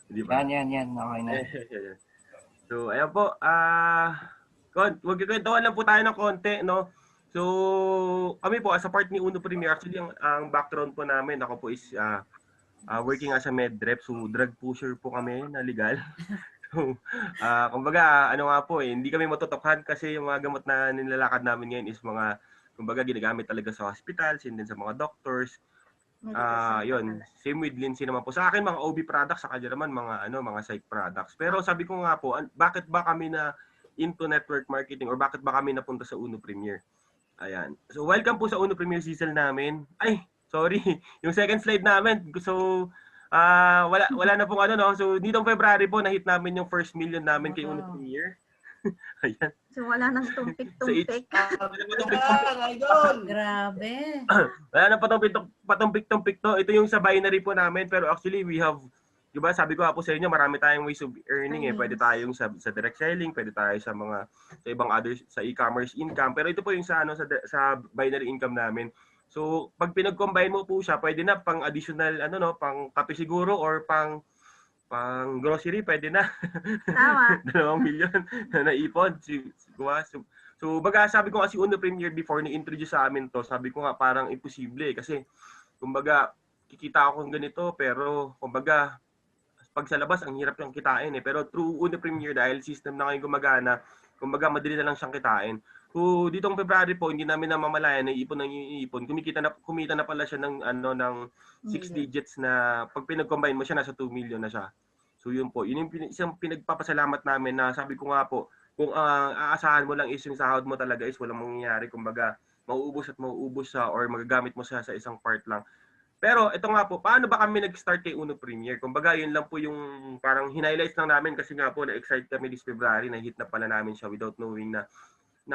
Di ba? Yan. Okay na. So, ayan po. Magkikwentuhan lang po tayo ng konti, no? So, kami po, as a part ni Uno Premier, actually, ang background po namin, ako po is working as a med rep. So, drug pusher po kami na legal. So, kumbaga, ano nga po hindi kami matutokhan kasi yung mga gamot na nilalakad namin ngayon is mga, kumbaga, ginagamit talaga sa hospitals and then sa mga doctors. Medical center Yun, talaga. same with Lindsay naman po. Sa akin, mga OB products, sa kanya naman, mga psych products. Pero sabi ko nga po, bakit ba kami na into network marketing or bakit ba kami napunta sa Uno Premier? Ayan. So, welcome po sa Uno Premier season namin. Ay, sorry. Yung second slide namin. So, wala na pong ano, no? So, nitong February po, na-hit namin yung first million namin kay Uno Premier. Ayan. So wala nang So, tumpik-tumpik. Grabe. Wala na patumpik-tumpik to. Ito yung sa binary po namin. Pero actually, we have, di ba, sabi ko nga po sa inyo, marami tayong ways of earning eh. Pwede tayong sa direct selling, pwede tayo sa ibang others, sa e-commerce income. Pero ito po yung sa binary income namin. So, pag pinag-combine mo po siya, pwede na pang additional, pang kape siguro or pang grocery, pwede na. Tama. 2 milyon na naipon. So, baga sabi ko kasi Uno Premier before ni-introduce sa amin to, sabi ko nga parang imposible kasi kumbaga kikita ako ng ganito pero kumbaga pag sa labas ang hirap yung kitain eh. Pero through Uno Premier dahil system na ngayon gumagana, kumbaga madali na lang siyang kitain. So, ditong February po, hindi namin namamalayan na iipon ng iipon. Kumita na pala siya ng 6 digits na pag pinag-combine mo siya, nasa 2 million na siya. So, yun po. Yun yung isang pinagpapasalamat namin na sabi ko nga po, kung aasahan mo lang is yung sahod mo talaga is walang mangyayari. Kumbaga, mauubos siya or magagamit mo siya sa isang part lang. Pero ito nga po, paano ba kami nag-start kay Uno Premier? Kumbaga, yun lang po yung parang hinighlights lang namin kasi nga po na-excite kami this February, na-hit na pala namin siya without knowing na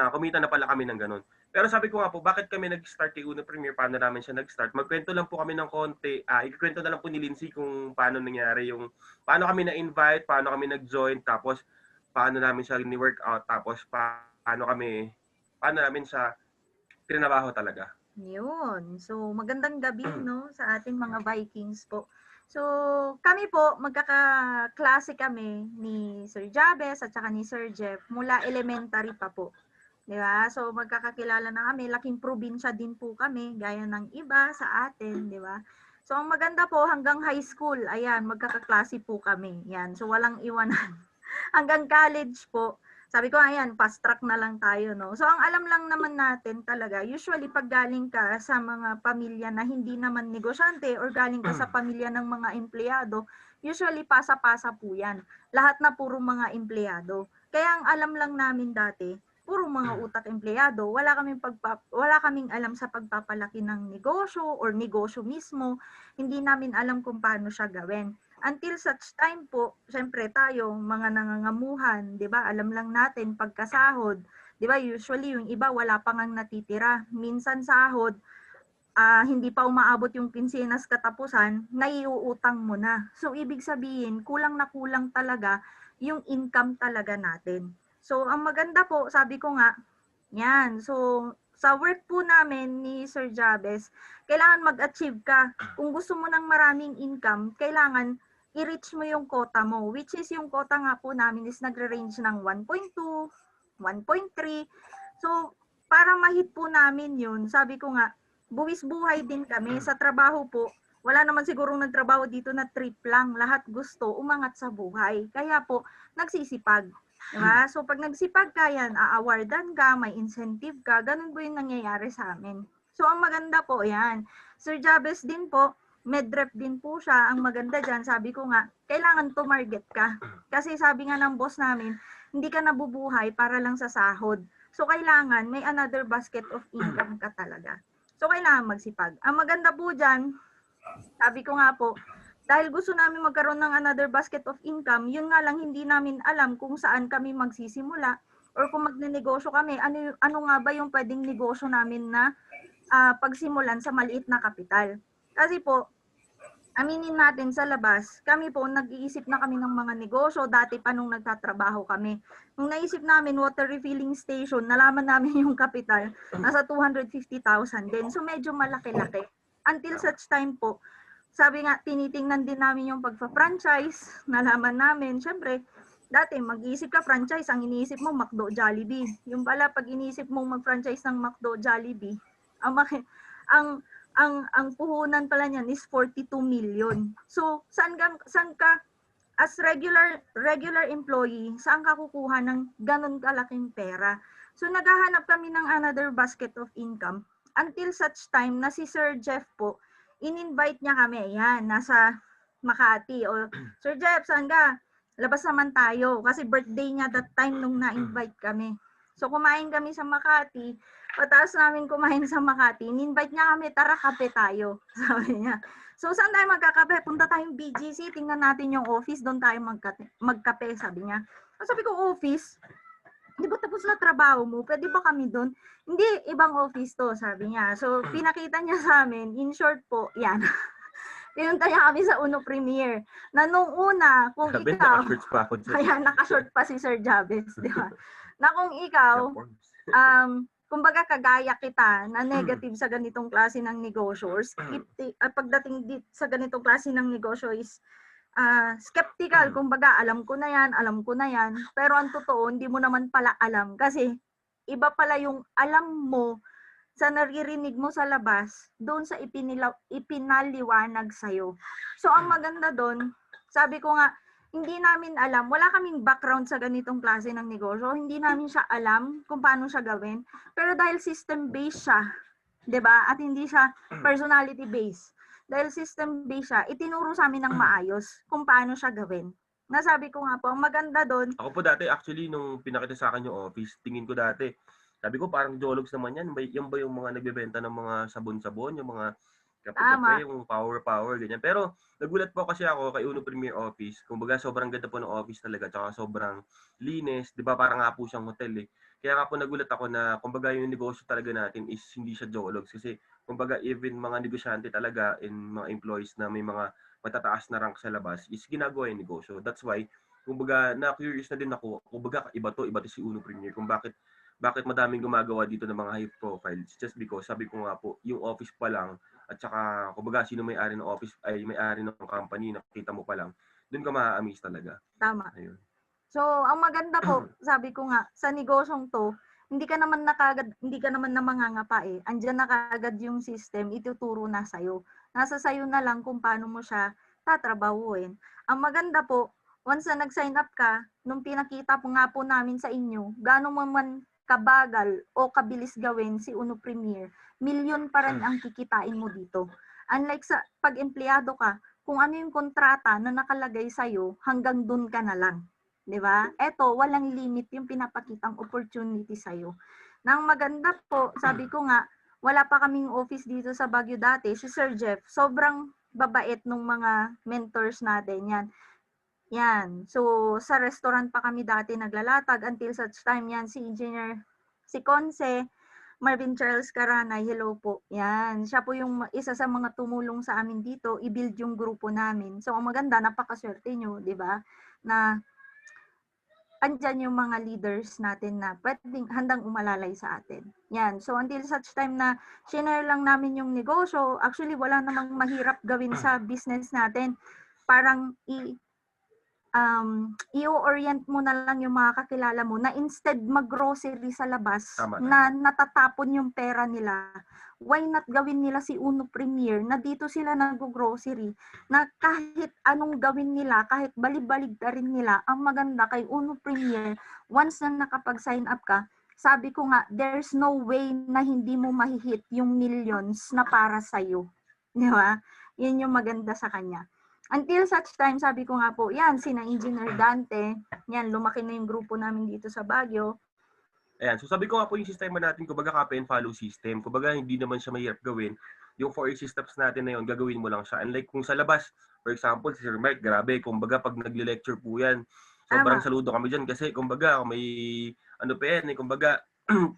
kumita na pala kami ng ganun. Pero sabi ko nga po, bakit kami nag-start kay Uno Premier? Paano namin siya nag-start? Magkwento lang po kami ng konti. Ikikwento na lang po ni Lindsay kung paano nangyari paano kami na-invite, paano kami nag-join, tapos paano namin siya ni-workout, tapos paano namin siya trinabaho talaga. Yun. So, magandang gabi, no, sa ating mga Vikings po. So, kami po, magkakaklase kami ni Sir Jabez at saka ni Sir Jeff mula elementary pa po. Di ba? So, magkakakilala na kami. Laking probinsya din po kami, gaya ng iba sa atin, di ba? So, ang maganda po, hanggang high school, ayan, magkakaklase po kami. Yan. So, walang iwanan. Hanggang college po, sabi ko, ayan, fast track na lang tayo, no? So, ang alam lang naman natin talaga, usually pag galing ka sa mga pamilya na hindi naman negosyante or galing ka sa pamilya ng mga empleyado, usually pasa-pasa po yan. Lahat na puro mga empleyado. Kaya ang alam lang namin dati, puro mga utak empleyado, wala kaming alam sa pagpapalaki ng negosyo or negosyo mismo, hindi namin alam kung paano siya gawin. Until such time po, syempre tayo, mga nangangamuhan, 'di ba? Alam lang natin pagkasahod, 'di ba? Usually yung iba wala pa ngang natitira. Minsan sahod, hindi pa umaabot yung kinsenas katapusan, naiuutang mo na. So ibig sabihin, kulang na kulang talaga yung income talaga natin. So ang maganda po, sabi ko nga, yan. So sa work po namin ni Sir Jabez, kailangan mag-achieve ka. Kung gusto mo ng maraming income, kailangan i-reach mo yung quota mo, which is yung quota nga po namin is nagre-range ng 1.2, 1.3. So, para ma-hit po namin yun, sabi ko nga, buwis buhay din kami. Sa trabaho po, wala naman sigurong nagtrabaho dito na trip lang. Lahat gusto umangat sa buhay. Kaya po, nagsisipag. Diba? So, pag nagsipag ka yan, a-awardan ka, may incentive ka, ganun po yung nangyayari sa amin. So, ang maganda po yan. Sir Jabez din po, medrep din po siya. Ang maganda dyan, sabi ko nga, kailangan tumarget ka. Kasi sabi nga ng boss namin, hindi ka nabubuhay para lang sa sahod. So, kailangan may another basket of income ka talaga. So, kailangan magsipag. Ang maganda po dyan, sabi ko nga po, dahil gusto namin magkaroon ng another basket of income, yun nga lang hindi namin alam kung saan kami magsisimula or kung magnenegosyo kami, ano nga ba yung pwedeng negosyo namin na pagsimulan sa maliit na kapital. Kasi po, aminin natin sa labas, kami po nag-iisip na kami ng mga negosyo dati pa nung nagtatrabaho kami. Nung naisip namin water refilling station, nalaman namin yung kapital, nasa 250,000 din. So medyo malaki-laki. Until such time po, sabi nga, tinitingnan din namin yung pagpa-franchise, nalaman namin, syempre, dati mag-iisip ka franchise, ang iniisip mo McDo, Jollibee. Yung pala pag iniisip mo mag-franchise ng McDo, Jollibee, ang puhunan pala niyan is 42 million. So, saan ka as regular employee, saan ka kukuha ng ganun kalaking pera? So, naghahanap kami ng another basket of income until such time na si Sir Jeff po, in-invite niya kami. Yan, nasa Makati. O, Sir Jeff, saan ka? Labas naman tayo. Kasi birthday niya that time nung na-invite kami. So, kumain kami sa Makati. Pataas namin kumain sa Makati. In-invite niya kami, tara kape tayo. Sabi niya. So, saan tayo magkakape? Punta tayong BGC, tingnan natin yung office, doon tayo magkape, sabi niya. So, sabi ko, office? Di ba tapos na trabaho mo? Pwede ba kami doon? Hindi, ibang office to, sabi niya. So, pinakita niya sa amin, in short po, yan. Pinunta niya kami sa Uno Premier. Na nung una, kung Sabi, ikaw, naka-shorts pa ako dyan. kaya naka-short pa si Sir Jabez, di ba? Na kung ikaw, kumbaga kagaya kita na negative sa ganitong klase ng negosyo or pagdating sa ganitong klase ng negosyo is skeptical, kumbaga alam ko na yan, pero ang totoo hindi mo naman pala alam kasi iba pala yung alam mo sa naririnig mo sa labas doon sa ipinaliwanag sa'yo. So ang maganda doon, sabi ko nga, hindi namin alam, wala kaming background sa ganitong klase ng negosyo, hindi namin siya alam kung paano siya gawin, pero dahil system-based siya, 'di ba? At hindi siya personality-based. Dahil system-based siya, itinuro sa amin ng maayos kung paano siya gawin. Nasabi ko nga po, ang maganda doon. Ako po dati, actually, nung pinakita sa akin yung office, tingin ko dati, sabi ko parang Jologs naman yan. Yan ba yung mga nagbebenta ng mga sabon-sabon, yung mga kape-kape, yung power, ganyan. Pero nagulat po kasi ako kay Uno Premier Office. Kumbaga, sobrang ganda po ng office talaga, tsaka sobrang linis. Di ba parang nga po siyang hotel eh. Kaya nga po nagulat ako na, kumbaga, yung negosyo talaga natin is hindi siya Jologs. Kasi, kumbaga, even mga negosyante talaga and mga employees na may mga matataas na rank sa labas is ginagawa yung negosyo. That's why, kumbaga, na-curious na din ako, kumbaga, iba to si Uno Premier, kung bakit madaming gumagawa dito ng mga high profiles. Just because, sabi ko nga po, yung office pa lang, at saka, kumbaga, sino may-ari ng office, ay may-ari ng company, nakita mo pa lang, doon ka ma-amaze talaga. Tama. Ayun. So, ang maganda po, sabi ko nga, sa negosyong to, hindi ka naman na mangangapa eh. Andiyan na kaagad yung system, ituturo na sa'yo. Nasa sa'yo na lang kung paano mo siya tatrabahuin. Ang maganda po, once na nag-sign up ka, nung pinakita po nga po namin sa inyo, gaano mo man kabagal o kabilis gawin si Uno Premier, milyon pa rin ang kikitain mo dito. Unlike sa pag-empleyado ka, kung ano yung kontrata na nakalagay sa'yo, hanggang dun ka na lang. 'Di ba? Eto, walang limit yung pinapakitang opportunity sa'yo. Nang maganda po, sabi ko nga, wala pa kaming office dito sa Baguio dati. Si Sir Jeff, sobrang babait nung mga mentors natin. Yan. So, sa restaurant pa kami dati naglalatag until such time yan si Conce, Marvin Charles Caranay, hello po. Yan. Siya po yung isa sa mga tumulong sa amin dito, i-build yung grupo namin. So, ang maganda, napakaswerte nyo, di ba? Na andyan yung mga leaders natin na pwedeng handang umalalay sa atin. Yan. So, until such time na share lang namin yung negosyo, actually, wala namang mahirap gawin sa business natin. Parang i-orient mo na lang yung mga kakilala mo na instead mag-grocery sa labas na natatapon yung pera nila, why not gawin nila si Uno Premier na dito sila nag-grocery na kahit anong gawin nila, kahit balib-balig ka rin nila, ang maganda kay Uno Premier, once na nakapag-sign up ka, sabi ko nga, there's no way na hindi mo mahihit yung millions na para sa'yo. Di ba? Yun yung maganda sa kanya. Until such time, sabi ko nga po, yan, sina Engineer Dante, yan, lumaki na yung grupo namin dito sa Baguio. Ayan, so sabi ko nga po yung sistema natin, kumbaga copy and follow system, kumbaga hindi naman siya mahirap gawin. Yung 4 systems natin na yun, gagawin mo lang siya. Unlike kung sa labas, for example, si Sir Mike, grabe, kumbaga pag nagle-lecture po yan, sobrang saludo kami dyan kasi kumbaga may, ano pa yan, kumbaga,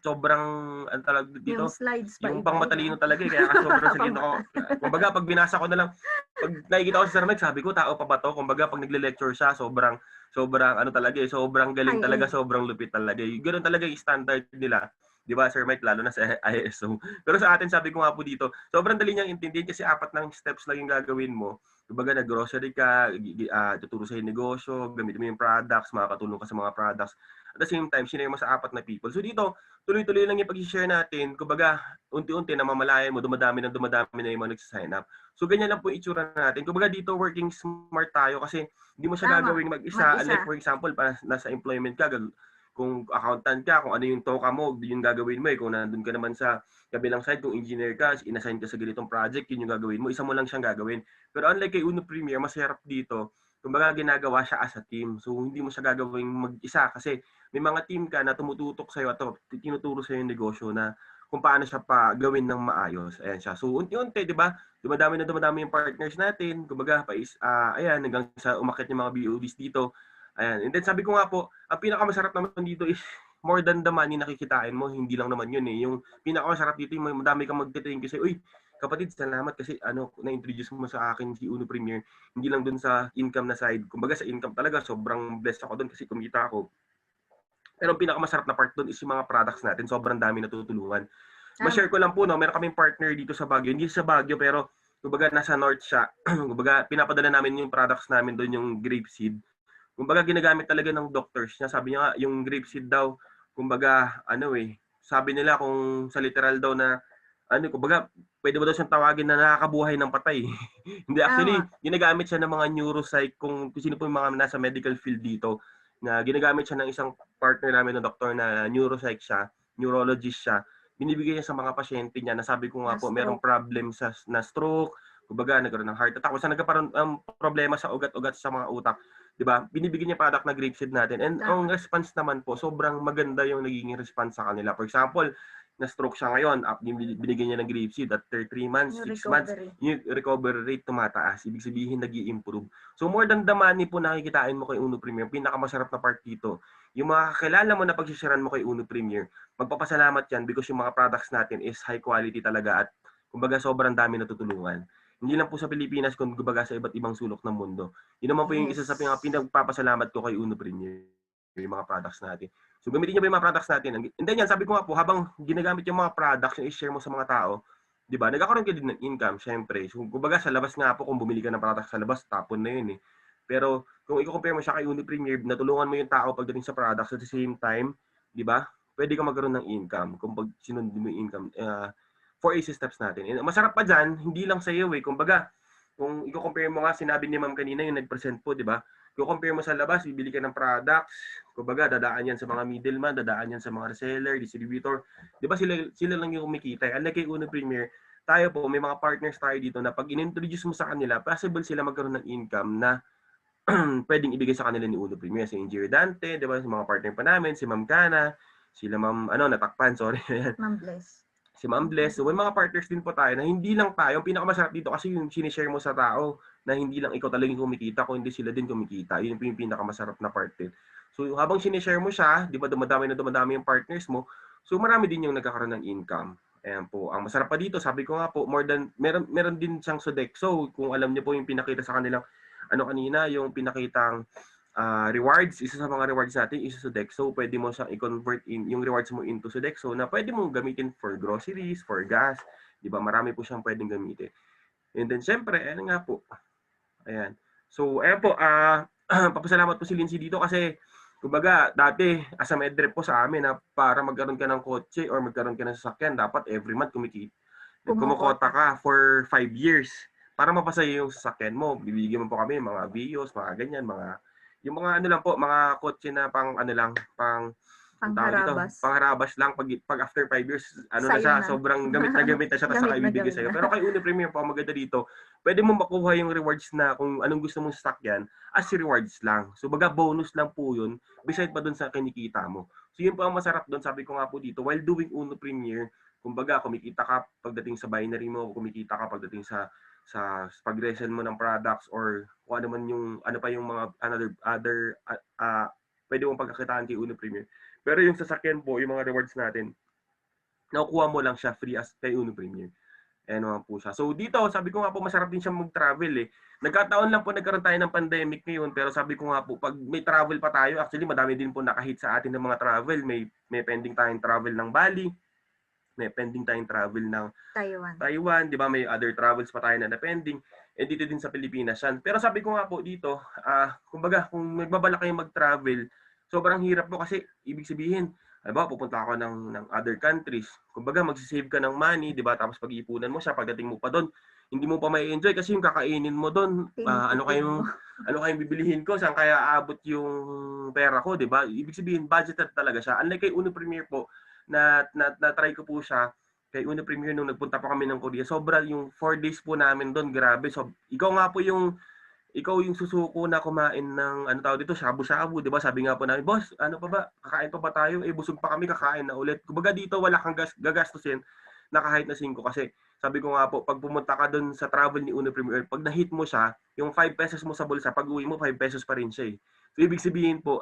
sobrang ang talag dito, yung slides pa yung pang matalino talaga kaya sobrang sige ako. Kumbaga pag binasa ko na lang, pag nakikita ko si Sir Mike, sabi ko tao pa ba to? Kumbaga pag nagle-lecture siya, sobrang ano talaga sobrang galing talaga, sobrang lupit talaga. Ganoon talaga yung standard nila Di ba, Sir Mike, lalo na sa ISO. Pero sa atin, sabi ko nga po dito, sobrang dali niyang intindihin kasi 4 lang steps lang yung gagawin mo. Kumbaga, nag-grocery ka, tuturo sa yung negosyo, gamitin mo yung products, makakatulong ka sa mga products. At the same time, sinare mo sa 4 na people. So dito, tuloy-tuloy lang yung pag-share natin. Kumbaga, unti-unti namamalayan mo, dumadami na yung mga nagsa-sign up. So ganyan lang po yung itsura natin. Kumbaga dito, working smart tayo kasi hindi mo siya Tama, gagawing mag-isa. mag-isa. Unlike for example, nasa employment ka, kung accountant ka, kung ano yung toka mo, yun yung gagawin mo eh. Kung nandun ka naman sa kabilang side, kung engineer ka, inassign ka sa ganitong project, yun yung gagawin mo. Isa mo lang siyang gagawin. Pero unlike kay Uno Premier, mas hirap dito. Kumbaga, ginagawa siya as a team. So, hindi mo siya gagawing mag-isa kasi may mga team ka na tumututok sa'yo at tinuturo sa'yo yung negosyo na kung paano siya pa gawin ng maayos. Ayan siya. So, unti-unti, di ba? Dumadami yung partners natin. Kumbaga, ayan, hanggang sa umakyat yung mga BODs dito. Ayan. And then sabi ko nga po, ang pinakamasarap naman dito is more than the money na kikitain mo, hindi lang naman yun eh. Yung pinakamasarap dito, yung madami kang magte-thank kasi, uy, kapatid, salamat kasi na-introduce mo sa akin si Uno Premier. Hindi lang dun sa income na side. Kumbaga sa income talaga, sobrang blessed ako dun kasi kumita ako. Pero ang pinakamasarap na part dun is yung mga products natin. Sobrang dami natutulungan. Ma-share ko lang po, no, meron kaming partner dito sa Baguio. Hindi sa Baguio, pero kumbaga nasa north siya. Kumbaga pinapadala namin yung products namin doon, yung grapeseed. Kumbaga ginagamit talaga ng doctors niya. Sabi niya yung grapeseed daw, kumbaga sabi nila kung sa literal daw na kumbaga pwede mo daw siyang tawagin na nakakabuhay ng patay. Hindi, actually Tama. ginagamit siya ng mga neuropsych, kung sino po yung mga nasa medical field dito, na ginagamit siya ng isang partner namin na doktor na neuropsych siya, neurologist siya. Binibigay niya sa mga pasyente niya na sabi ko nga po, merong problem na stroke, kumbaga nagkaroon ng heart attack, o sa nagkaroon problema sa ugat-ugat sa mga utak. 'Di ba? Binibigyan niya product na grapeseed natin. And ang response naman po, sobrang maganda yung nagiging response sa kanila. For example, na-stroke siya ngayon, binigyan niya ng grapeseed after 3 months, 6 months, yung recovery rate tumataas. Ibig sabihin, nag-i-improve. So more than the money po nakikitain mo kay Uno Premier, pinakamasarap na part dito, yung mga kakilala mo na pagsisharean mo kay Uno Premier, magpapasalamat yan because yung mga products natin is high quality talaga at kumbaga sobrang dami natutulungan. Hindi lang po sa Pilipinas, kung kumbaga sa iba't ibang sulok ng mundo. Yun naman po yung isa sa pinagpapasalamat ko kay Uno Premier, yung mga products natin. So gamitin niyo ba yung mga products natin? And then yan, sabi ko nga po, habang ginagamit yung mga products, yung i-share mo sa mga tao, di ba, nagkakaroon ka din ng income, syempre. So kumbaga sa labas nga po, kung bumili ka ng products sa labas, tapon na yun eh. Pero kung i-compare mo siya kay Uno Premier, natulungan mo yung tao pagdating sa products at the same time, di ba, pwede ka magkaroon ng income kung pag sinundin mo yung income. 4 easy steps natin. And masarap pa dyan, hindi lang sa iyo eh. Kumbaga, kung i-compare mo nga, sinabi ni ma'am kanina yung nag-present po, di ba? Kung compare mo sa labas, bibili ka ng products, kumbaga dadaan yan sa mga middleman, dadaan yan sa mga reseller, distributor. Di ba sila lang yung kumikita. Unlike kay Uno Premier, tayo po, may mga partners tayo dito na pag in-introduce mo sa kanila, possible sila magkaroon ng income na pwedeng ibigay sa kanila ni Uno Premier. Si Engineer Dante, di ba? Si mga partner pa namin, si Ma'am Kana, sila Ma'am, natakpan, sorry. Ma'am Bless. Si Ma'am Bless. So, may mga partners din po tayo na hindi lang tayo. Ang pinakamasarap dito kasi yung sinishare mo sa tao na hindi lang ikaw talagang kumikita, kundi sila din kumikita. Yun yung pinakamasarap na part din. So, habang sinishare mo siya, di ba dumadami yung partners mo, so marami din yung nagkakaroon ng income. Ayan po. Ang masarap pa dito, sabi ko nga po, meron din siyang Sodexo. Kung alam niyo po yung pinakita sa kanilang, kanina, yung pinakitang rewards, isa sa mga rewards natin is Sodexo. Pwede mo siyang i-convert yung rewards mo into Sodexo na pwede mong gamitin for groceries, for gas, 'di ba? Marami po siyang pwedeng gamitin. And then syempre, ano nga po. Ayan. So, ayan po, papasalamat po si Lindsay dito kasi kumbaga, dati as a medrep po sa amin na para magkaroon ka ng kotse or magkaroon ka ng sasakyan, dapat every month kumukota ka for 5 years para mapasa yung sasakyan mo. Bibigyan mo po kami mga Vios, mga ganyan, yung mga lang po, mga kotse na pang pangharabas lang pag after 5 years, na siya, sobrang gamit na siya tapos saka ibibigay sa'yo. Pero kay Uno Premier po, maganda dito, pwede mo makuha yung rewards na kung anong gusto mong sasakyan as rewards lang. So baga bonus lang po yun, beside pa dun sa kinikita mo. So yun po ang masarap dun, sabi ko nga po dito, while doing Uno Premier, kumbaga kumikita ka pagdating sa binary mo, kumikita ka pagdating sa pag-resell mo ng products or kung ano man yung pa yung mga other pwede mong pagkakitaan kay Uno Premier. Pero yung sasakyan po, yung mga rewards natin, nakukuha mo lang siya free as kay Uno Premier. Ayan naman po siya. So dito, sabi ko nga po masarap din siya mag-travel eh. Nagkataon lang po nagkaroon tayo ng pandemic ngayon, pero sabi ko nga po pag may travel pa tayo, actually madami din po nakahit sa atin ng mga travel. May pending tayong travel ng Bali, may pending tayong travel ng Taiwan, di ba? May other travels pa tayo na pending. Eh dito din sa Pilipinas yan. Pero sabi ko nga po dito, kumbaga kung magbabalak kayong mag-travel, sobrang hirap po kasi ibig sabihin, halimbawa pupunta ako ng other countries. Kumbaga magsisave ka ng money, di ba? Tapos pag-iipunan mo siya, pagdating mo pa doon, hindi mo pa may enjoy kasi yung kakainin mo doon, ano kayong bibilihin ko, saan kaya aabot yung pera ko, di ba? Ibig sabihin, budgeted talaga siya. Unlike kay Uno Premier po, na try ko po siya kay Uno Premier nung nagpunta pa kami ng Korea. Sobra yung 4 days po namin doon, grabe. So, ikaw yung susuko na kumain ng ano tawag dito, shabu-shabu, 'di ba? Sabi nga po namin, "Boss, ano pa ba? Kakain pa ba tayo? Eh busog pa kami, kakain na ulit." Kumbaga dito wala kang gagastusin na kahit na 5 kasi sabi ko nga po, pag pumunta ka doon sa travel ni Uno Premier, pag na-hit mo siya, yung 5 pesos mo sa bulsa, pag uwi mo 5 pesos pa rin siya eh. So ibig sabihin po,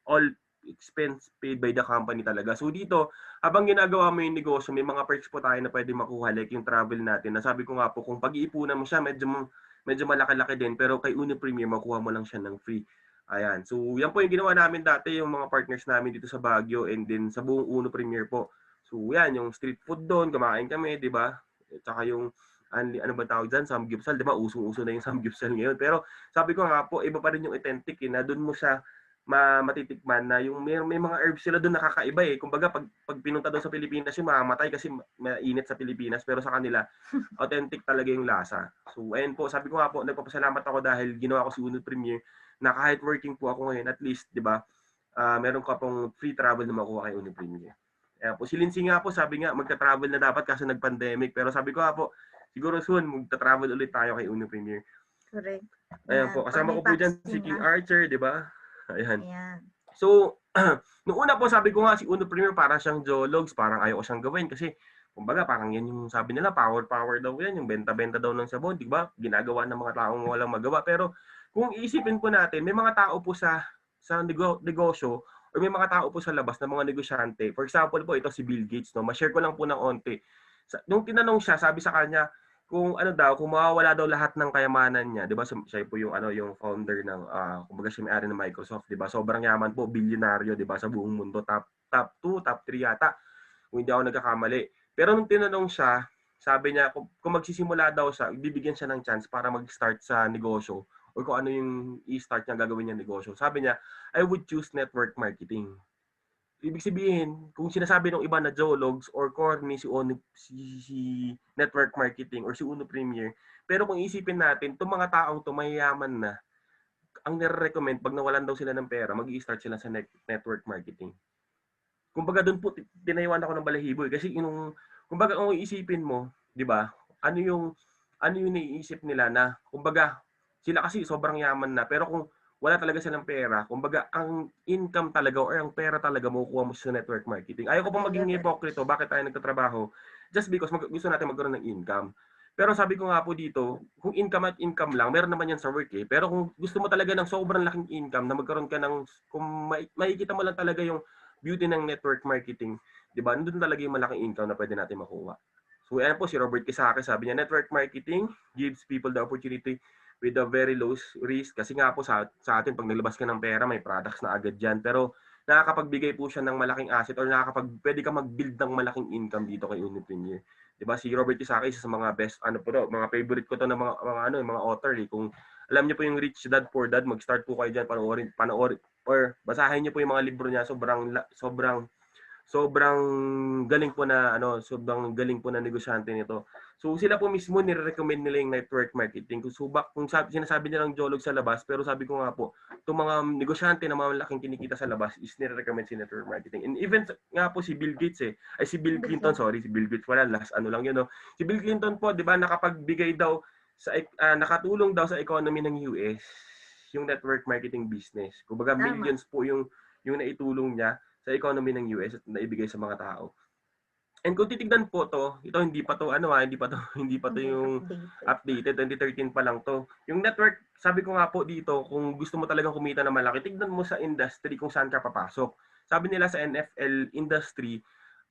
all expense paid by the company talaga. So dito, habang ginagawa mo yung negosyo, may mga perks po tayo na pwede makuha like yung travel natin. Nasabi ko nga po, kung pag-iipunan mo siya, medyo malaki-laki din, pero kay Uno Premier, makuha mo lang siya ng free. Ayan. So, yan po yung ginawa namin dati, yung mga partners namin dito sa Baguio and then sa buong Uno Premier po. So, yan, yung street food doon, kumain kami, di ba? Tsaka yung, ano ba tawag dyan, samgyupsal, di ba? Usong-uso na yung samgyupsal ngayon. Pero, sabi ko nga po, iba pa rin yung authentic, eh, na doon mo siya matitikman na yung may mga herbs sila doon nakakaiba eh. Kumbaga pag pinunta doon sa Pilipinas yung mamamatay kasi mainit sa Pilipinas pero sa kanila authentic talaga yung lasa. So ayun po, sabi ko nga po nagpapasalamat ako dahil ginawa ko si Uno Premier na kahit working po ako ngayon at least, 'di ba? Meron ka pong free travel na makuha kay Uno Premier. Ayan po, si Lindsay nga po sabi nga magta-travel na dapat kasi nag-pandemic pero sabi ko nga po siguro soon magta-travel ulit tayo kay Uno Premier. Correct. Ayan po, kasama ko po dyan si King Archer, 'di ba? Ayan. Ayan. So, nung una po sabi ko nga si Uno Premier parang siyang Jologs, parang ayaw ko siyang gawin kasi kumbaga parang yan yung sabi nila power daw yan, yung benta-benta daw ng sabon, di ba? Ginagawa ng mga taong walang magawa. Pero kung isipin po natin, may mga tao po sa negosyo or may mga tao po sa labas na mga negosyante. For example po, ito si Bill Gates, no? Ma-share ko lang po ng onti. Nung tinanong siya, sabi sa kanya, kung ano daw, kung mawawala daw lahat ng kayamanan niya, 'di ba? Siya po yung yung founder ng kumbaga siya may-ari ng Microsoft, 'di ba? Sobrang yaman po, bilyonaryo, 'di ba, sa buong mundo, top 2, top 3 yata. Kung hindi ako nagkakamali. Pero nung tinanong siya, sabi niya kung magsisimula daw siya, bibigyan siya ng chance para mag-start sa negosyo or kung ano yung i-start niya gagawin niya negosyo. Sabi niya, I would choose network marketing. Ibig sabihin, kung sinasabi ng iba na Jologs or corny si network marketing or si Uno Premier, pero kung isipin natin, itong mga taong to mayayaman na, ang nire-recommend pag nawalan daw sila ng pera, mag-i-start sila sa network marketing. Kumbaga doon po tinayuan ako ng balahibo kasi kumbaga kung iisipin mo, 'di ba? Ano yung naiisip nila na kumbaga sila kasi sobrang yaman na pero kung wala talaga silang pera, kumbaga ang income talaga or ang pera talaga makukuha mo sa network marketing. Ayaw ko pa maging hipokrito, bakit tayo nagtatrabaho? Just because gusto natin magkaroon ng income. Pero sabi ko nga po dito, kung income at income lang, meron naman yan sa work eh. Pero kung gusto mo talaga ng sobrang laking income na magkaroon ka ng, kung makikita mo lang talaga yung beauty ng network marketing, di ba? Nandun talaga yung malaking income na pwede natin makuha. So, ayan po si Robert Kiyosaki, sabi niya, network marketing gives people the opportunity with a very low risk. Kasi nga po sa atin, pag nilabas ka ng pera, may products na agad dyan. Pero nakakapagbigay po siya ng malaking asset or pwede ka mag-build ng malaking income dito kay Uno Premier. Diba si Robert Kiyosaki isa sa mga best mga favorite ko to ng mga author eh. Kung alam niyo po yung Rich Dad Poor Dad, mag-start po kayo diyan, panoorin or basahin niyo po yung mga libro niya, sobrang galing po na sobrang galing po na negosyante nito. So sila po mismo nire-recommend nila yung network marketing. Kung sinasabi nilang Jolog sa labas, pero sabi ko nga po, itong mga negosyante na mga malaking kinikita sa labas is nire-recommend si network marketing. And even nga po si Bill Gates si Bill Clinton, sorry, si Bill Gates wala, last lang yun, no? Si Bill Clinton po, 'di ba, nakapagbigay daw nakatulong daw sa economy ng US yung network marketing business. Kumbaga millions po yung naitulong niya sa economy ng US at naibigay sa mga tao. And kung titignan po ito hindi pa to yung updated, 2013 pa lang to. Yung network, sabi ko nga po dito, kung gusto mo talagang kumita na malaki, tignan mo sa industry kung saan ka papasok. Sabi nila sa NFL industry,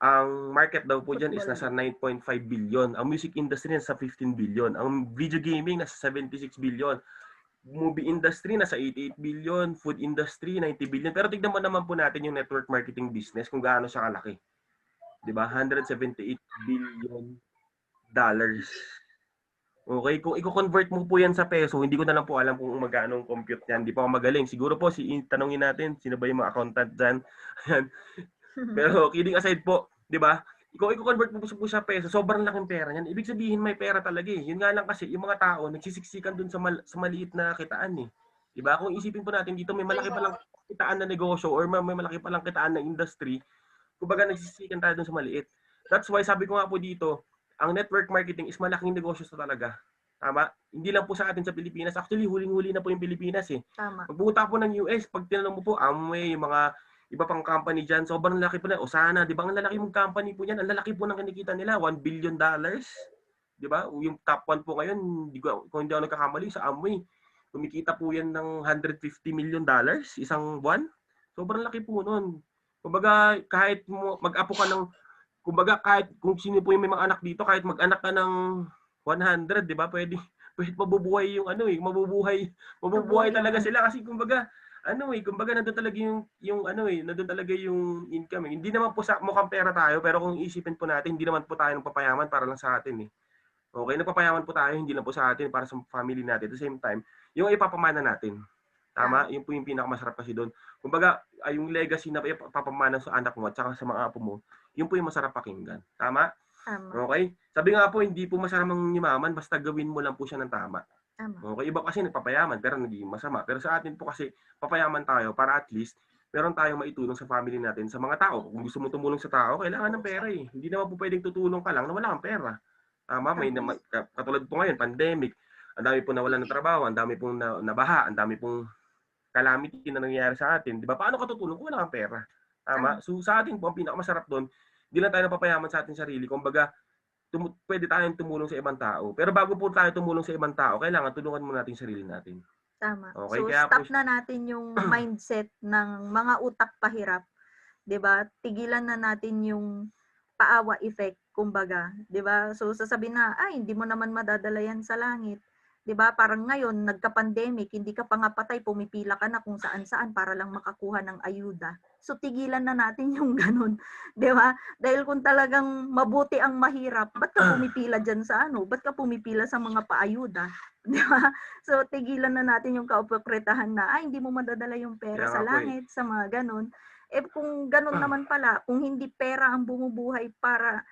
Ang market daw po dyan is Football. nasa 9.5 billion. Ang music industry nasa 15 billion. Ang video gaming nasa 76 billion. Movie industry nasa 88 billion. Food industry 90 billion. Pero tignan mo naman po natin yung network marketing business kung gaano siya kalaki. 'Di ba? 178 billion dollars. Okay, kung i-convert mo po yan sa peso, hindi ko na lang po alam kung magkano ang compute niyan. Hindi pa ako magaling. Siguro po, tanongin natin, sino ba yung mga accountant dyan? Ayan. Pero kidding aside po, di ba? Kung i-convert mo po sa peso, sobrang laking pera niyan. Ibig sabihin may pera talaga eh. Yun nga lang kasi, yung mga tao, nagsisiksikan dun sa maliit na kitaan eh. Di ba? Kung isipin po natin dito, may malaki palang kitaan na negosyo or may malaki palang kitaan na industry, kumbaga nagsisiksikan tayo dun sa maliit. That's why sabi ko nga po dito, ang network marketing is malaking negosyo sa talaga. Tama? Hindi lang po sa atin sa Pilipinas. Actually, huling-huli na po yung Pilipinas eh. Tama. Pagpunta po ng US, pag tinanong mo po, Amway, yung mga iba pang company dyan, sobrang laki po na. Osana, di ba? Ang lalaki mong company po yan. Ang lalaki po ng kinikita nila. $1 billion. Di ba? Yung top 1 po ngayon, kung hindi ako nagkakamali, sa Amway, kumikita po yan ng $150 million isang buwan. Sobrang laki po nun. Kumbaga, kahit mag-apo ka ng kumbaga kahit kung sino po yung may mga anak dito, kahit mag-anak ka ng 100, 'di ba? Pwede mabubuhay yung ano eh, mabubuhay talaga sila kasi kumbaga kumbaga nandoon talaga nandoon talaga yung income eh. Hindi naman po sa mukhang pera tayo, pero kung isipin po natin, hindi naman po tayo nagpapayaman para lang sa atin eh. Okay, nagpapayaman po tayo, hindi lang po sa atin, para sa family natin. At the same time, yung ipapamana natin. Tama? Yun po yung pinakamasarap kasi doon. Kumbaga, yung legacy na ipapamana sa anak mo at saka sa mga apo mo, yun po yung masarap pakinggan. Tama? Tama. Okay? Sabi nga po, hindi po masarap ang yumaman, basta gawin mo lang po siya ng tama. Tama. Okay? Iba kasi nagpapayaman, pero nagiging masama. Pero sa atin po kasi, papayaman tayo para at least, meron tayong maitulong sa family natin, sa mga tao. Kung gusto mo tumulong sa tao, kailangan ng pera eh. Hindi naman po pwedeng tutulong ka lang na wala kang pera. Tama? Katulad po ngayon, pandemic, ang dami po nawalan ng trabaho, ang dami pong nabaha, ang dami pong calamity na nangyayari sa atin. Di ba? Paano ka tutulong kung wala kang pera? Tama? So sa atin po, ang pinakamasarap doon, hindi lang tayo napapayaman sa ating sarili. Kumbaga, pwede tayong tumulong sa ibang tao. Pero bago po tayo tumulong sa ibang tao, kailangan tulungan muna natin yung sarili natin. Tama. Okay? So Kaya stop po, na natin yung mindset ng mga utak pahirap. 'Di ba? Tigilan na natin yung paawa effect, kumbaga, 'di ba? So sasabihin na, ay hindi mo naman madadala yan sa langit. 'Di ba? Parang ngayon nagka-pandemic, hindi ka pa nga patay, pumipila ka na kung saan-saan para lang makakuha ng ayuda. So tigilan na natin yung ganun, 'di ba? Dahil kung talagang mabuti ang mahirap, ba't ka pumipila diyan sa ano? Ba't ka pumipila sa mga paayuda? 'Di ba? So tigilan na natin yung kaupokritahan na ay hindi mo madadala yung pera kaya sa nga po langit, sa mga ganun. Eh kung ganun naman pala, kung hindi pera ang bumubuhay para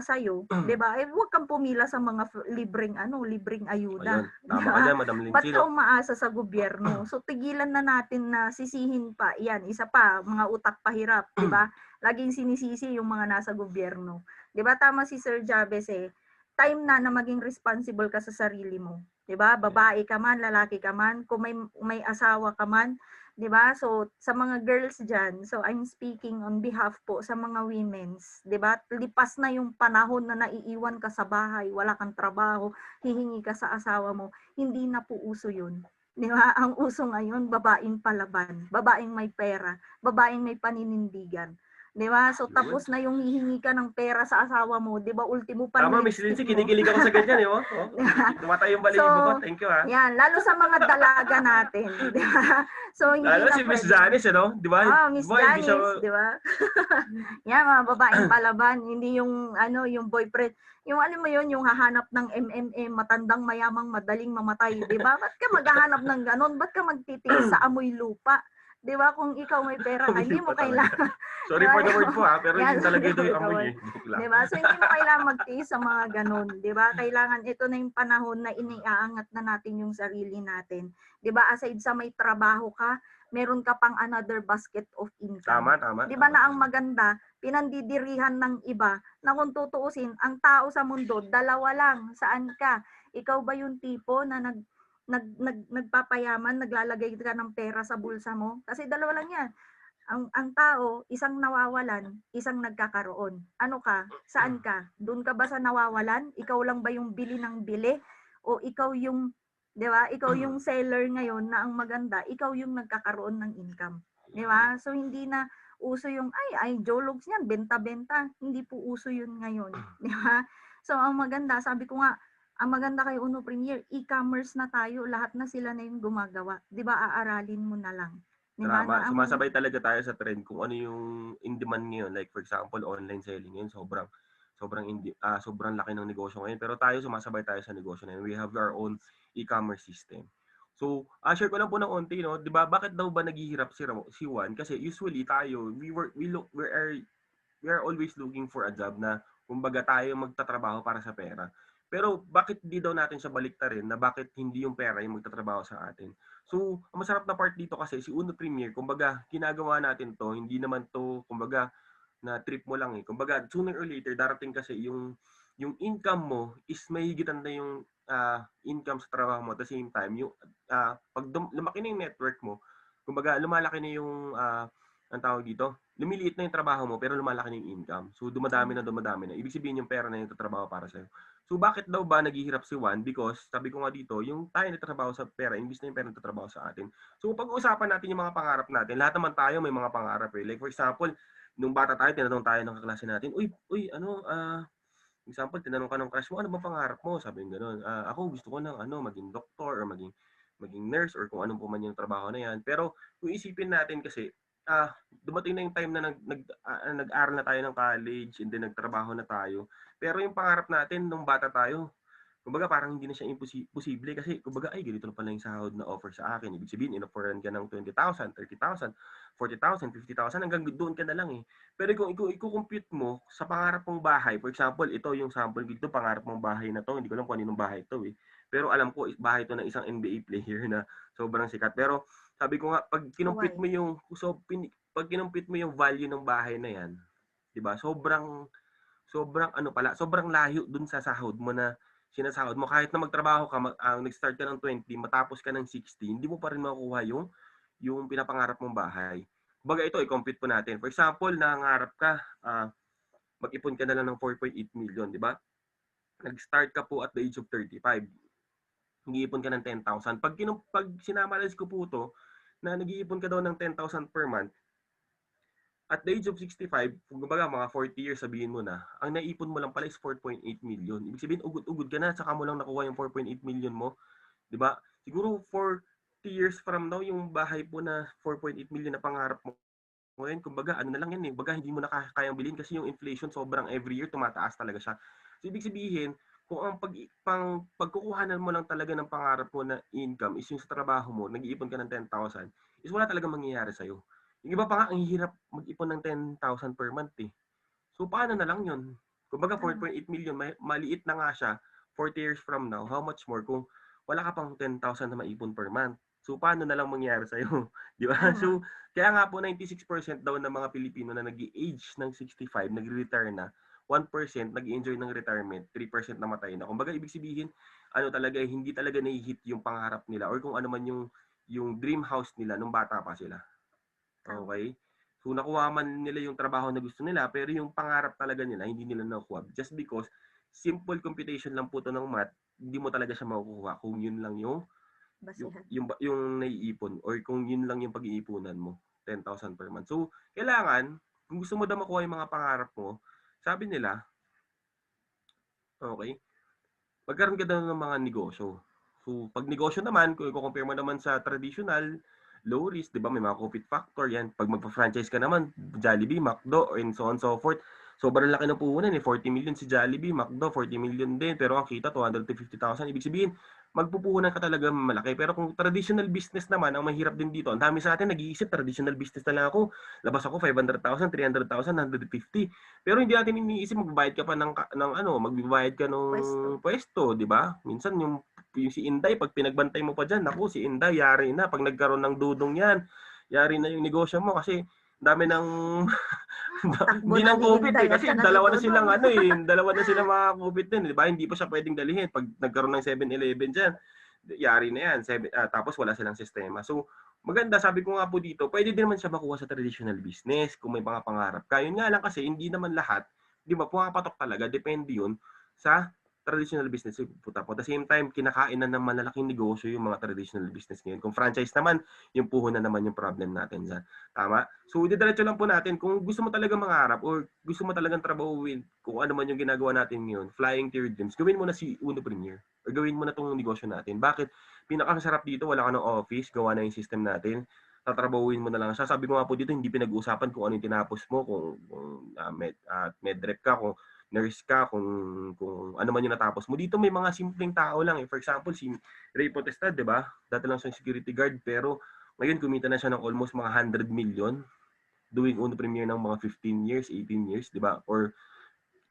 sa iyo, 'di ba? Eh huwag kang pumila sa mga libreng ayuda. Ayun, tama ka dyan, Madam Ba't Lindsay. ka umaasa sa gobyerno? So tigilan na natin na sisihin pa. Yan, isa pa, mga utak pahirap, 'di ba? Laging sinisisi yung mga nasa gobyerno. 'Di ba tama si Sir Jabez eh. Time na maging responsible ka sa sarili mo. 'Di ba? Babae ka man, lalaki ka man, kung may asawa ka man, 'di ba? So sa mga girls diyan, so I'm speaking on behalf po sa mga women's, 'di ba? Lipas na yung panahon na naiiwan ka sa bahay, wala kang trabaho, hihingi ka sa asawa mo. Hindi na po uso 'yun. 'Di ba? Ang uso ngayon, babaeng palaban, babaeng may pera, babaeng may paninindigan. 'Di ba? So tapos na yung hihingi ka ng pera sa asawa mo, 'di ba? Ultimo pa Tama, ng Miss lipstick Lindsay, mo. kinikilig ako sa ganyan eh. Oh. Tumatay yung balibo ko. Thank you ha. Yan, lalo sa mga dalaga natin, 'di ba? So hindi Lalo na si Miss pwede. Janice, ano? Di ba? Oh, Miss Boy, hindi siya... Janice, 'di ba? Yan, mga babaeng palaban, hindi yung yung boyfriend. Yung alam mo yun, yung hahanap ng MMA, matandang mayamang madaling mamatay, 'di ba? Ba't ka maghahanap ng ganon? Ba't ka magtitiis sa amoy lupa? 'Di ba? Kung ikaw may pera ka, hindi mo kailangan. Sorry for the word po ha, pero Yan, yun talaga sorry ito for yung the amoy word. eh. Joke lang. 'Di ba? So hindi mo kailangan magtiis sa mga ganon, 'di ba? Kailangan ito na yung panahon na iniaangat na natin yung sarili natin. 'Di ba? Aside sa may trabaho ka, meron ka pang another basket of income. Tama. 'Di ba na ang maganda, pinandidirihan ng iba na kung tutuusin, ang tao sa mundo, dalawa lang. Saan ka? Ikaw ba yung tipo na nagpapayaman, naglalagay ka ng pera sa bulsa mo? Kasi dalawa lang 'yan. Ang tao, isang nawawalan, isang nagkakaroon. Ano ka? Saan ka? Doon ka ba sa nawawalan? Ikaw lang ba yung bili ng bili? O ikaw yung, 'di ba? Ikaw yung seller ngayon na ang maganda, ikaw yung nagkakaroon ng income. 'Di ba? So hindi na uso yung, ay, Jologs yan, benta-benta. Hindi po uso yun ngayon. Di ba? So, ang maganda, sabi ko nga, ang maganda kay Uno Premier, e-commerce na tayo, lahat na sila na yung gumagawa. Di ba, aaralin mo na lang. Di ba? Tama, sumasabay talaga tayo sa trend kung ano yung in demand ngayon. Like for example, online selling ngayon, sobrang laki ng negosyo ngayon. Pero tayo, sumasabay tayo sa negosyo na yun. We have our own e-commerce system. So, share ko lang po ng onti, no? 'Di ba? Bakit daw ba naghihirap si Juan? Kasi usually tayo, we are always looking for a job na kumbaga tayo magtatrabaho para sa pera. Pero bakit di daw natin siya baliktarin na bakit hindi yung pera yung magtatrabaho sa atin? So, ang masarap na part dito kasi si Uno Premier, kumbaga ginagawa natin to, hindi naman to kumbaga na trip mo lang eh. Kumbaga sooner or later darating kasi yung income mo is may higitan na yung income sa trabaho mo at the same time yung pag lumaki na yung network mo, kumbaga lumalaki na yung ang tawag dito, lumiliit na yung trabaho mo pero lumalaki na yung income. So dumadami na. Ibig sabihin yung pera na yung tatrabaho para sa'yo. So bakit daw ba naghihirap si Juan? Because sabi ko nga dito, yung tayo nagtatrabaho sa pera, imbis na yung pera nagtatrabaho sa atin. So pag-uusapan natin yung mga pangarap natin, lahat naman tayo may mga pangarap eh. Like for example, nung bata tayo, tinanong tayo ng kaklase natin, example, tinanong ka ng crush mo, ano ba pangarap mo? Sabi ng gano'n, ako gusto ko ng maging doktor or maging nurse or kung anong po man yung trabaho na yan. Pero kung isipin natin kasi, dumating na yung time na nag-aral na tayo ng college and then nagtrabaho na tayo. Pero yung pangarap natin nung bata tayo, kumbaga parang hindi na siya imposible kasi kumbaga ay ganito na pala yung sahod na offer sa akin. Ibig sabihin, in-offeran ka ng 20,000, 30,000, 40,000, 50,000 hanggang doon ka na lang eh. Pero kung i-compute mo sa pangarap mong bahay, for example, ito yung sample dito, pangarap mong bahay na to, hindi ko alam kung anong bahay ito eh. Pero alam ko, bahay ito ng isang NBA player na sobrang sikat. Pero sabi ko nga, pag kinumpit mo yung, pag kinumpit mo yung value ng bahay na yan, di ba, sobrang layo dun sa sahod mo na sinasahod mo. Kahit na magtrabaho ka, nag-start ka ng 20, matapos ka ng 60, hindi mo pa rin makukuha yung pinapangarap mong bahay. Kumbaga ito, i-compute po natin. For example, nangarap ka, mag-ipon ka na lang ng 4.8 million, di ba? Nag-start ka po at the age of 35. Nag-iipon ka ng 10,000. Pag sinamalas ko po to, na nag-iipon ka daw ng 10,000 per month, at the age of 65, kumbaga mga 40 years sabihin mo na, ang naipon mo lang pala is 4.8 million. Ibig sabihin, ugod-ugod ka na, saka mo lang nakuha yung 4.8 million mo. Di ba? Siguro 40 years from now, yung bahay po na 4.8 million na pangarap mo ngayon, kumbaga ano na lang yan eh. Kumbaga hindi mo na kayang bilhin kasi yung inflation sobrang every year tumataas talaga siya. So ibig sabihin, kung ang pagkukuhanan mo lang talaga ng pangarap mo na income is yung sa trabaho mo, nag-iipon ka ng 10,000, is wala talaga mangyayari sa'yo. Yung iba pa nga, ang hirap mag-ipon ng 10,000 per month eh. So, paano na lang yun? Kumbaga, 4.8 million, maliit na nga siya, 40 years from now, how much more kung wala ka pang 10,000 na maipon per month? So, paano na lang mangyari sa'yo? Di ba? So, kaya nga po, 96% daw ng mga Pilipino na nag-age ng 65, nag-retire na, 1% nag-enjoy ng retirement, 3% namatay na. Kumbaga, ibig sabihin, hindi talaga na-hit yung pangarap nila or kung ano man yung dream house nila nung bata pa sila. Okay? So, nakuha man nila yung trabaho na gusto nila, pero yung pangarap talaga nila, hindi nila nakuha. Just because, simple computation lang po to ng math, hindi mo talaga siya makukuha kung yun lang yung naiipon or kung yun lang yung pag-iipunan mo, 10,000 per month. So, kailangan, kung gusto mo daw makuha yung mga pangarap mo, sabi nila, okay, magkaroon ka daw ng mga negosyo. So, pag negosyo naman, kung i-compare mo naman sa traditional, low risk, di ba? May mga profit factor yan. Pag magpa-franchise ka naman, Jollibee, McDo, and so on so forth. Sobrang laki na puhunan eh. 40 million si Jollibee, McDo, 40 million din. Pero ang kita, 250,000. Ibig sabihin, magpupuhunan ka talaga malaki. Pero kung traditional business naman, ang mahirap din dito, ang dami sa atin nag-iisip, traditional business na lang ako. Labas ako, 500,000, 300,000, 150. Pero hindi natin iniisip, magbabayad ka pa magbabayad ka ng pwesto, di ba? Minsan yung si Inday, pag pinagbantay mo pa dyan, naku, si Inday, yari na. Pag nagkaroon ng dudong yan, yari na yung negosyo mo kasi dami ng hindi ng COVID eh, kasi dalawa na silang dalawa na silang mga COVID din, di ba? Hindi pa siya pwedeng dalhin. Pag nagkaroon ng 7-Eleven dyan, yari na yan. Tapos wala silang sistema. So, maganda, sabi ko nga po dito, pwede din naman siya makuha sa traditional business kung may mga pangarap ka. Yun nga lang kasi, hindi naman lahat, di ba, pumapatok talaga, depende yun sa traditional business yung pupunta po. At the same time, kinakain na ng malalaking negosyo yung mga traditional business ngayon. Kung franchise naman, yung puho na naman yung problem natin dyan. Tama? So, didiretso lang po natin. Kung gusto mo talaga mangarap or gusto mo talagang trabahuin kung ano man yung ginagawa natin ngayon, flying to your dreams, gawin mo na si Uno Premier. Or gawin mo na tong negosyo natin. Bakit? Pinakasarap dito, wala ka ng office, gawa na yung system natin. Tatrabahuin mo na lang siya. Sabi ko nga po dito, hindi pinag-uusapan kung ano yung tinapos mo, kung medrep ka, kung nurse ka, kung ano man yung natapos mo. Dito may mga simpleng tao lang. For example, si Ray Potestad, di ba? Dati lang siyang security guard, pero ngayon kumita na siya ng almost mga 100 million doing Uno Premier ng mga 15 years, 18 years, di ba? Or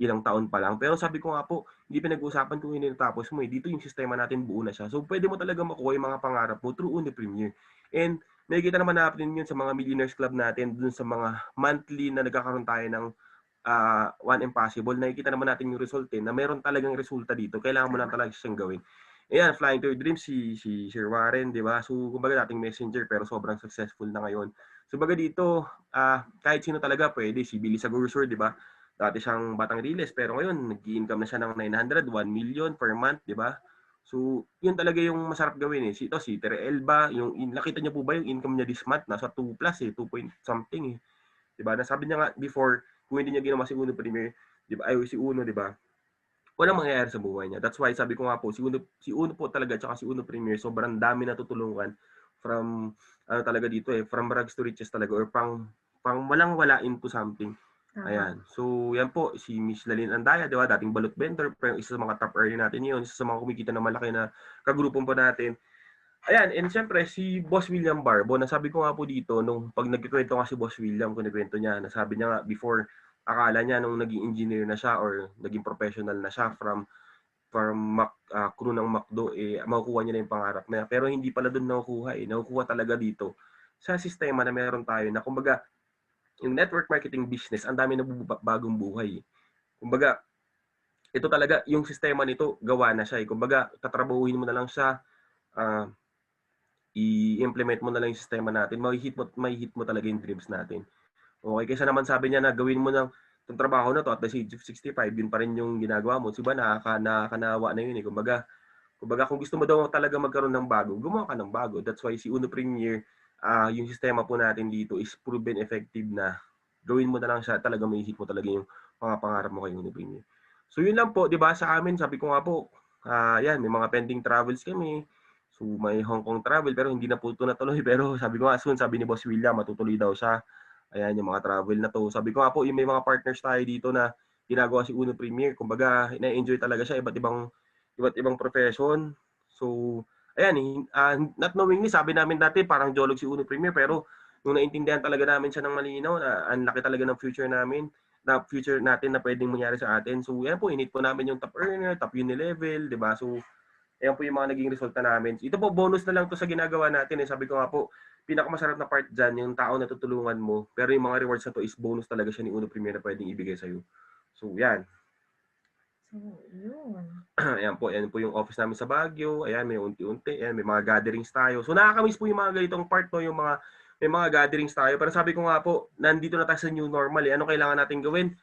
ilang taon pa lang. Pero sabi ko nga po, hindi pinag-uusapan kung hindi natapos mo. Dito yung sistema natin buo na siya. So, pwede mo talaga makuha yung mga pangarap mo through Uno Premier. And nakikita naman natin yun sa mga Millionaires Club natin, dun sa mga monthly na nagkakaroon tayo ng One Impossible. Nakikita naman natin yung result na meron talagang resulta dito. Kailangan mo lang talaga siyang gawin. Ayan, Flying to Your Dreams, si Sir Warren, di ba? So, kumbaga dating messenger pero sobrang successful na ngayon. So, baga dito, kahit sino talaga pwede. Si Billy Sagursur, di ba? Dati siyang Batang Riles, pero ngayon, nag-i-income na siya ng 900, 1 million per month, di ba? So, yun talaga yung masarap gawin eh. Si Tere Elba, nakita niyo po ba yung income niya this month? Nasa 2 plus eh, 2 point something eh. Di ba? Nasabi niya nga before, kung hindi niya ginawa si Uno Premier, di ba? Ay, si Uno, di ba? Walang mangyayari sa buhay niya. That's why sabi ko nga po, si Uno po talaga, tsaka si Uno Premier, sobrang dami natutulungan from, ano talaga dito eh, from rags to riches talaga, or pang walang wala into something. Ayan. So, yan po, si Miss Lalyn Andaya, di ba? Dating balot vendor, pero isa sa mga top earner natin yun, isa sa mga kumikita na malaki na kagrupong po natin. Ayan, and syempre, si Boss William Barbo, nasabi ko nga po dito, nung pag nagkikwento nga si Boss William, kung nagkwento niya, nasabi niya nga before, akala niya nung naging engineer na siya or naging professional na siya from crew ng McDo, makukuha niya na yung pangarap niya. Pero hindi pala doon nakukuha eh. Nakukuha talaga dito sa sistema na meron tayo na kumbaga, yung network marketing business, ang dami na bagong buhay. Kumbaga, ito talaga, yung sistema nito, gawa na siya. Kumbaga, tatrabahuhin mo na lang siya, i-implement mo na lang yung sistema natin, may hit mo talaga yung dreams natin. Okay, kaysa naman sabi niya na gawin mo ng itong trabaho na to at the age of 65, yun pa rin yung ginagawa mo. Diba, nakakanawa na yun eh. Kumbaga, kung gusto mo daw talaga magkaroon ng bago, gumawa ka ng bago. That's why si Uno Premier, yung sistema po natin dito is proven effective na gawin mo na lang siya, talaga may hit mo talaga yung mga pangarap mo kay Uno Premier. So yun lang po, di ba, sa amin, sabi ko nga po, yan, may mga pending travels kami. So may Hong Kong travel, pero hindi na po ito natuloy. Pero sabi ko nga, soon, sabi ni Boss William, matutuloy daw siya. Ayan, yung mga travel na to. Sabi ko nga po, yung may mga partners tayo dito na ginagawa si Uno Premier. Kumbaga, na-enjoy talaga siya, iba't ibang profession. So, ayan, not knowingly, sabi namin dati parang jolog si Uno Premier, pero nung naintindihan talaga namin siya ng malinaw na ang laki talaga ng future namin, na future natin na pwedeng mangyari sa atin. So, yan po, init po namin yung top earner, top uni-level, di ba? So, ayan po yung mga naging resulta namin. Ito po, bonus na lang to sa ginagawa natin. Sabi ko nga po, pinakamasarap na part dyan, yung tao na tutulungan mo, pero yung mga rewards na to is bonus talaga siya ni Uno Premier na pwedeng ibigay sa'yo. So, yan. So, yun. Ayan po yung office namin sa Baguio. Ayan, may unti-unti. Ayan, may mga gatherings tayo. So, nakakamiss po yung mga ganitong part, no? May mga gatherings tayo. Pero sabi ko nga po, nandito na tayo sa new normal. Ano kailangan natin gawin?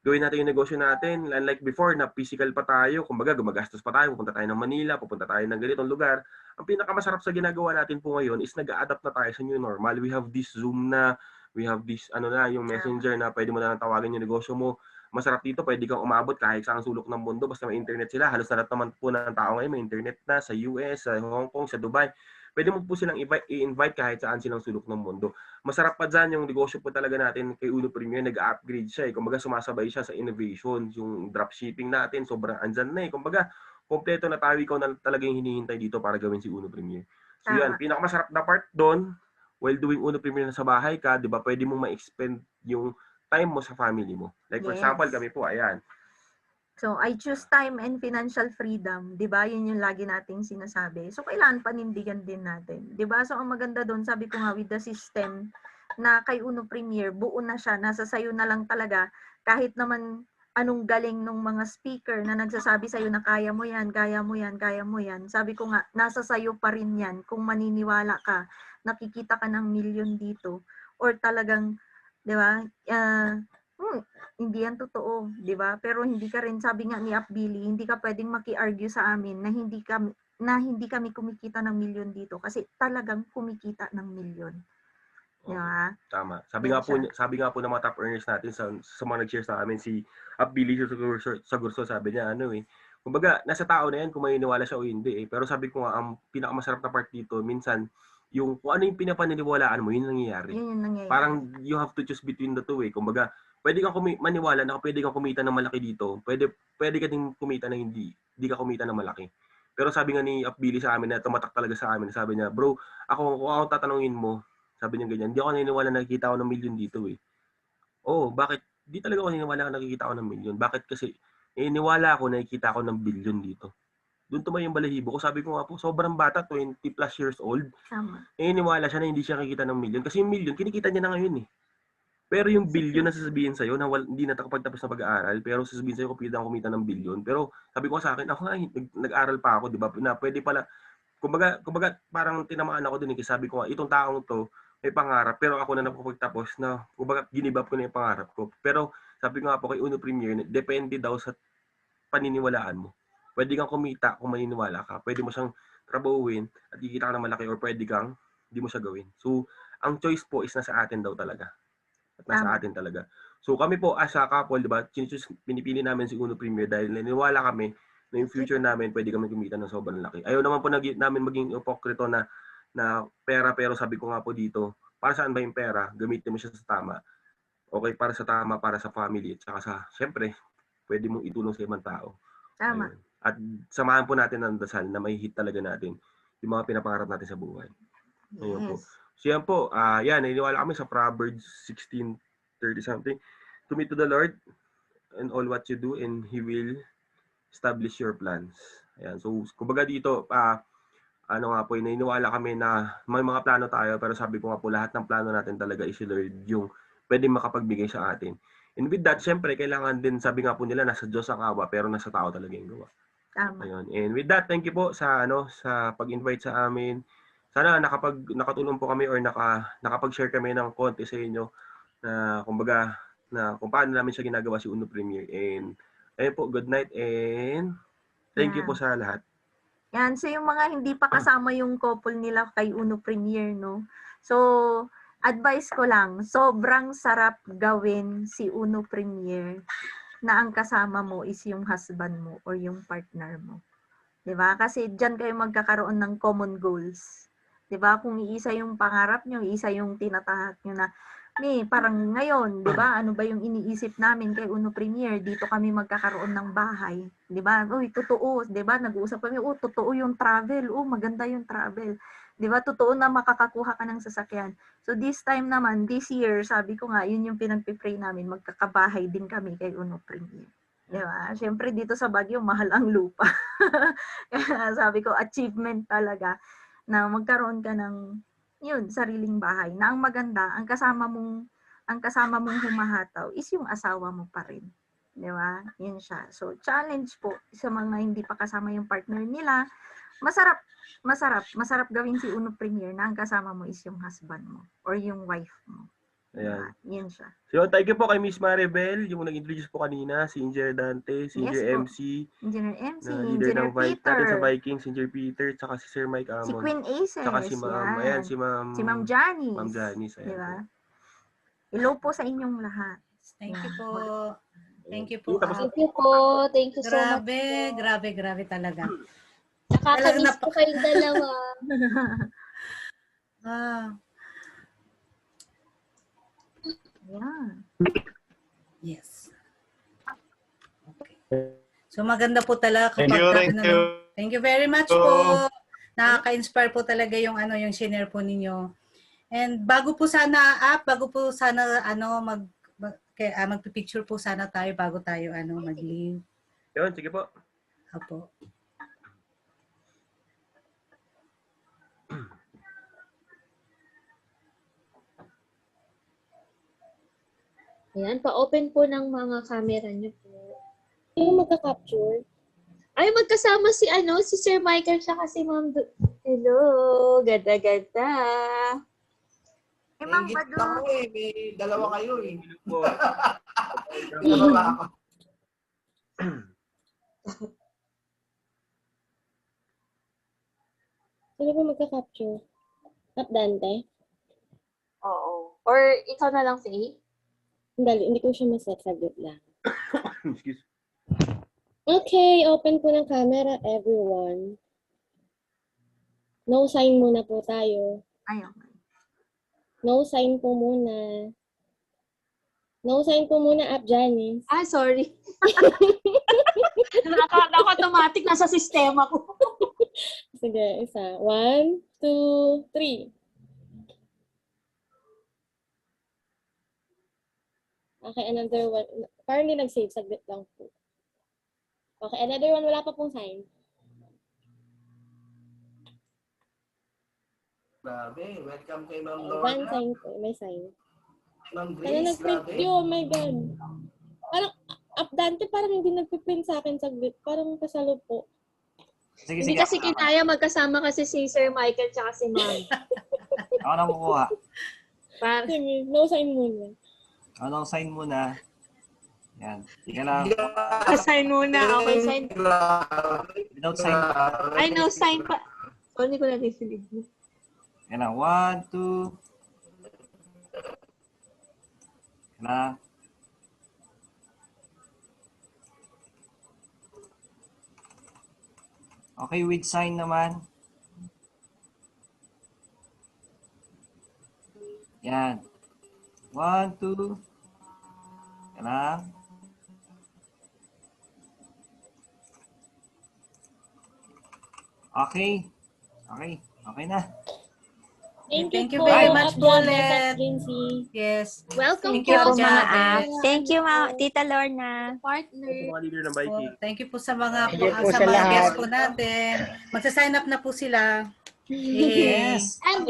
Gawin natin yung negosyo natin. Unlike before, na physical pa tayo. Kumbaga, gumagastos pa tayo. Pupunta tayo ng Manila, pupunta tayo ng ganitong lugar. Ang pinakamasarap sa ginagawa natin po ngayon is nag-a-adapt na tayo sa new normal. We have this Zoom na, we have this, yung Messenger na pwede mo na tawagin yung negosyo mo. Masarap dito, pwede kang umabot kahit sa sulok ng mundo, basta may internet sila. Halos lahat naman po ng tao ngayon may internet na sa US, sa Hong Kong, sa Dubai. Pwede mo po silang i-invite kahit saan silang sulok ng mundo. Masarap pa dyan yung negosyo po talaga natin kay Uno Premier, nag-upgrade siya eh. Kumbaga sumasabay siya sa innovation, yung dropshipping natin, sobrang andyan na eh. Kumbaga, kompleto na tayo, ikaw na talaga yung hinihintay dito para gawin si Uno Premier. So yan, pinakamasarap na part doon, while doing Uno Premier na sa bahay ka, di ba, pwede mong ma-expend yung time mo sa family mo. Like for example, kami po, ayan. So, I choose time and financial freedom. Diba? Yun yung lagi nating sinasabi. So, kailangan panindigan din natin. Diba? So, ang maganda doon, sabi ko nga, with the system na kay Uno Premier, buo na siya. Nasa sayo na lang talaga. Kahit naman anong galing ng mga speaker na nagsasabi sa'yo na kaya mo yan, kaya mo yan, kaya mo yan. Sabi ko nga, nasa sayo pa rin yan. Kung maniniwala ka, nakikita ka ng milyon dito. Or talagang, di ba, Hindi yan totoo, 'di ba? Pero hindi ka rin, sabi nga ni Billy, hindi ka pwedeng maki-argue sa amin na hindi kami kumikita ng milyon dito kasi talagang kumikita ng milyon. Di ba? Tama. Yan siya. Sabi nga po ng mga top earners natin sa mga nag-share sa amin, si Billy Sagurso, sabi niya kumbaga nasa tao na yan kung maniniwala siya o hindi eh. Pero sabi ko nga ang pinakamasarap na part dito minsan yung kung ano yung pinapaniniwalaan mo, yun nangyayari. Yun yung nangyayari. Parang you have to choose between the two eh. Kumbaga, pwede kang maniwala na pwede kang kumita ng malaki dito. Pwede ka din kumita na hindi ka kumita ng malaki. Pero sabi nga ni Billy sa amin na tumatak talaga sa amin, sabi niya, bro, kung ako tatanungin mo, sabi niya ganyan, hindi ako naniniwala na nakikita ako ng milyon dito eh. Bakit? Di talaga ako naniniwala na nakikita ako ng milyon. Bakit? Kasi niwala ako nakikita ako ng bilyon dito. Doon tumayo yung balahibo ko. Sabi ko nga po, sobrang bata, 20 plus years old. Tama. Niwala siya na hindi siya nakikita ng milyon. Kasi yung milyon, kinikita niya na ngayon eh. Pero yung bilyon na sasabihin sa'yo, na hindi na nakapagtapos na pag-aaral, pero sasabihin sa'yo, kumita ng bilyon. Pero sabi ko sa akin, ako nga, nag-aral pa ako, di ba? Na pwede pala, kumbaga parang tinamaan ako din eh. Sabi ko nga, itong taong to, may pangarap, pero ako na nakapagtapos na, kumbaga, ginibap ko na yung pangarap ko. Pero sabi ko nga po kay Uno Premier, depende daw sa paniniwalaan mo. Pwede kang kumita kung maniniwala ka. Pwede mo siyang trabahuin at kikita ka ng malaki or pwede kang hindi mo siya gawin. So, ang choice po is nasa atin daw talaga. At nasa atin talaga. So, kami po as a couple, di ba, pinipili namin si Uno Premier dahil naniniwala kami na yung future namin pwede kami kumita ng sobrang laki. Ayaw naman po namin maging hipokrito na pera, pero sabi ko nga po dito, para saan ba yung pera? Gamitin mo siya sa tama. Okay, para sa tama, para sa family, at saka syempre, pwede mong itulong sa ibang tao. Tama. Ayun. At samahan po natin ng dasal na may hit talaga natin yung mga pinapangarap natin sa buhay. Ayun po. So yan po, naniniwala kami sa Proverbs 16:30 something. Commit to the Lord and all what you do and He will establish your plans. Ayan. So, kumbaga dito, naniniwala kami na may mga plano tayo, pero sabi ko nga po, lahat ng plano natin talaga is si Lord yung pwede makapagbigay sa atin. And with that, syempre, kailangan din, sabi nga po nila, nasa Diyos ang awa, pero nasa tao talaga yung gawa. Tama. Ayun. And with that, thank you po sa pag-invite sa amin. Sana nakatulong po kami or nakapag-share kami ng konti sa inyo na kumbaga na kung paano namin siya ginagawa si Uno Premier. And ayun po, good night and thank you po sa lahat. Yan, so yung mga hindi pa kasama yung couple nila kay Uno Premier, no? So, advice ko lang, sobrang sarap gawin si Uno Premier na ang kasama mo is yung husband mo or yung partner mo. 'Di ba? Kasi diyan kayo magkakaroon ng common goals. 'Di ba? Kung iisa yung pangarap nyo, iisa yung tinatahak nyo na, parang ngayon, 'di ba? Ano ba yung iniisip namin kay Uno Premier? Dito kami magkakaroon ng bahay, 'di ba? Uy, totoo, 'di ba? Nag-uusap kami, totoo yung travel. Maganda yung travel. 'Di ba? Totoo na makakakuha ka ng sasakyan. So this time naman, this year, sabi ko nga, yun yung pinagpipray namin, magkakabahay din kami kay Uno Premier. 'Di ba? Siyempre dito sa Baguio, mahal ang lupa. Kaya sabi ko, achievement talaga na magkaroon ka ng sariling bahay. Na ang maganda, ang kasama mong humahataw is yung asawa mo pa rin. 'Di ba? Yun siya. So, challenge po sa mga hindi pa kasama yung partner nila. Masarap gawin si Uno Premier na ang kasama mo is yung husband mo or yung wife mo. Ayan. Yun siya. So, thank you po kay Miss Maribel, yung nag-introduce po kanina, si Engineer Dante, si Engineer MC, Engineer MC, na leader Engineer ng Vikings Peter, natin sa Vikings, Engineer Peter, tsaka si Sir Mike Amon. si Queen Aces, tsaka si Ma'am, ayan, si Ma'am Janice. Ma'am Janice, ayan diba? po. Hello po sa inyong lahat. Thank you po. Thank you po. Thank you po. Thank you so much. Grabe talaga. Nakakamiss po kayong dalawa. Yeah. Yes. Okay. So maganda po talaga kapag Thank you very much po. Nakaka-inspire po talaga yung yung share po ninyo. And bago po sana magpi-picture po sana tayo bago tayo mag-leave. Yun, sige po. Opo. Ayan, pa-open po ng mga camera niyo po. Yung magka-capture. Ay, magkasama si Sir Michael siya kasi Ma'am Hello, ganda-ganda. Ma'am Badu. May dalawa kayo eh. Sino ba magka-capture? Tap Dante? Oo. Or ikaw na lang, Faye? Hindi ko siya maset. Saglit lang. Excuse. Okay, open po ng camera, everyone. No sign muna po tayo. Ayun. No sign po muna. No sign po muna, App Janice. Ah, sorry. Nakakala ko automatic nasa sistema ko. Sige, isa. 1, 2, 3. Okay, another one. Parang hindi nag-save. Saglit lang po. Okay, another one. Wala pa pong sign. Grabe, welcome kay Ma'am One Lorna. sign po. May sign. Ma'am Ano Grace, nag-print grabe. yun? Oh my God. Parang, Dante, parang hindi nagpiprint sa akin saglit. Parang kasalo po. Sige, Hindi sige. kasi kinaya magkasama kasi si Sir Michael tsaka si Ma'am. Ako na kukuha. Sige, no sign muna. Anong sign muna? Yan. Tika lang. Sign muna. Okay, sign. Without sign. Ay, no sign pa. So, hindi ko narisinig mo. Yan lang. 1, 2. Yan lang. Okay, with sign naman. Yan. 1, 2. Yan lang. Okay. Okay. Okay na. Thank you po, very much App po Janice ulit. at Jincy. Yes. Welcome Thank you po, po, mga App. Thank you, Tita Lorna. partner. Mga leader ng Viking. Thank you po sa mga Thank you po sa sa mga lahat. guests po natin. Magsa-sign up na po sila. Yes. And